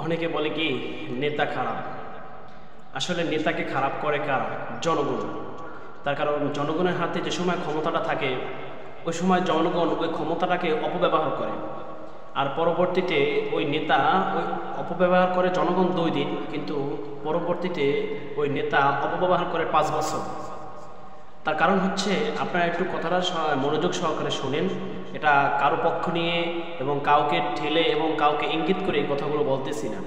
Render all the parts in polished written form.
অনেকে বলে কি নেতা খারাপ। আসলে নেতাকে খারাপ করে কারা? জনগণ। তার কারণ জনগণের হাতে যে সময় ক্ষমতাটা থাকে ওই সময় জনগণ ওই ক্ষমতাটাকে অপব্যবহার করে, আর পরবর্তীতে ওই নেতা ওই অপব্যবহার করে জনগণ 2 দিন, কিন্তু পরবর্তীতে ওই নেতা অপব্যবহার করে 5 বছর। তার কারণ হচ্ছে আপনারা একটু কথাটা মনোযোগ সহকারে শোনেন। এটা কারো পক্ষ নিয়ে এবং কাউকে ঠেলে এবং কাউকে ইঙ্গিত করে এই কথাগুলো বলতেছি না।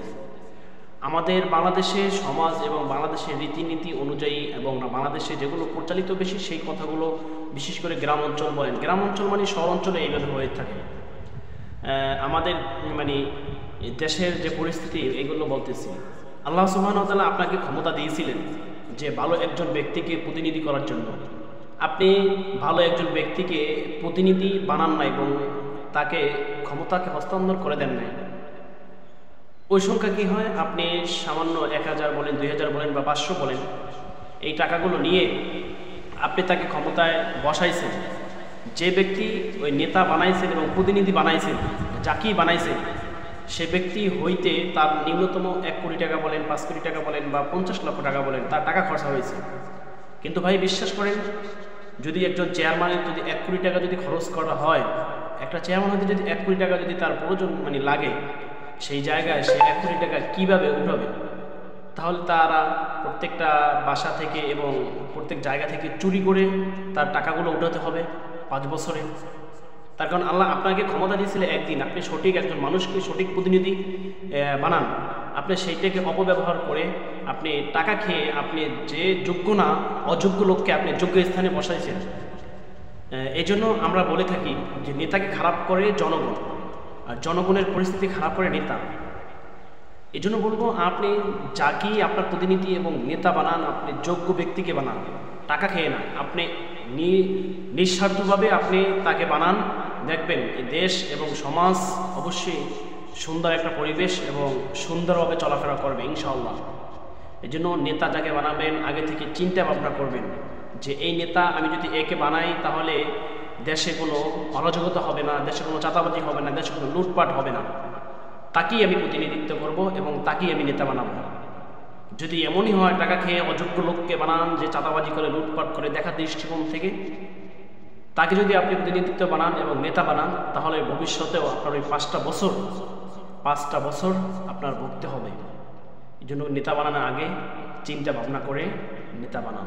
আমাদের বাংলাদেশের সমাজ এবং বাংলাদেশের রীতিনীতি অনুযায়ী এবং বাংলাদেশে যেগুলো প্রচলিত বেশি সেই কথাগুলো, বিশেষ করে গ্রাম অঞ্চল বলেন, গ্রাম অঞ্চল মানে শহর অঞ্চলে এইভাবে হয়ে থাকে। আমাদের মানে দেশের যে পরিস্থিতি এগুলো বলতেছি। আল্লাহ সুবহানাহু ওয়া তাআলা আপনাকে ক্ষমতা দিয়েছিলেন যে ভালো একজন ব্যক্তিকে প্রতিনিধি করার জন্য। আপনি ভালো একজন ব্যক্তিকে প্রতিনিধি বানান নাই এবং তাকে ক্ষমতাকে হস্তান্তর করে দেন নাই। ওই সংখ্যা কী হয়? আপনি সামান্য 1000 বলেন, 2000 বলেন বা 500 বলেন, এই টাকাগুলো নিয়ে আপনি তাকে ক্ষমতায় বসাইছেন। যে ব্যক্তি ওই নেতা বানাইছেন এবং প্রতিনিধি বানাইছেন, যাকেই বানাইছেন, সে ব্যক্তি হইতে তার নিম্নতম 1 কোটি টাকা বলেন, 5 কোটি টাকা বলেন বা 50 লক্ষ টাকা বলেন, তার টাকা খরচা হয়েছে। কিন্তু ভাই বিশ্বাস করেন, যদি একজন চেয়ারম্যানের যদি 1 কোটি টাকা যদি খরচ করা হয়, একটা চেয়ারম্যান হতে যদি 1 কোটি টাকা যদি তার প্রয়োজন লাগে, সেই জায়গায় সে 1 কোটি টাকা কীভাবে উঠাবে? তাহলে তারা প্রত্যেকটা বাসা থেকে এবং প্রত্যেক জায়গা থেকে চুরি করে তার টাকাগুলো উঠাতে হবে 5 বছরে। তার কারণ আল্লাহ আপনাকে ক্ষমতা দিয়েছিলেন একদিন, আপনি সঠিক একজন মানুষকে সঠিক প্রতিনিধি বানান। আপনি সেইটাকে অপব্যবহার করে আপনি টাকা খেয়ে আপনি যে যোগ্য না অযোগ্য লোককে আপনি যোগ্য স্থানে বসাইছেন। এই জন্য আমরা বলে থাকি যে নেতাকে খারাপ করে জনগণ, আর জনগণের পরিস্থিতি খারাপ করে নেতা। এই জন্য বলবো, আপনি যাকেই আপনার প্রতিনিধি এবং নেতা বানান, আপনি যোগ্য ব্যক্তিকে বানান, টাকা খেয়ে না। আপনি নিঃস্বার্থভাবে আপনি তাকে বানান, দেখবেন এই দেশ এবং সমাজ অবশ্যই সুন্দর একটা পরিবেশ এবং সুন্দরভাবে চলাফেরা করবে ইনশাআল্লাহ। এই জন্য নেতা যাকে বানাবেন আগে থেকে চিন্তা ভাবনা করবেন যে এই নেতা আমি যদি একে বানাই তাহলে দেশে কোনো অরাজকতা হবে না, দেশে কোনো চাঁদাবাজি হবে না, দেশে কোনো লুটপাট হবে না। তাকেই আমি প্রতিনিধিত্ব করব এবং তাকেই আমি নেতা বানাবো। যদি এমনই হয় টাকা খেয়ে অযোগ্য লোককে বানান যে চাঁদাবাজি করে লুটপাট করে দেখার দৃষ্টিকোণ থেকে, তাকে যদি আপনি প্রতিনিধিত্ব বানান এবং নেতা বানান, তাহলে ভবিষ্যতেও আপনার ওই 5টা বছর আপনার ভুগতে হবে। এই জন্য নেতা বানানোর আগে চিন্তা ভাবনা করে নেতা বানান।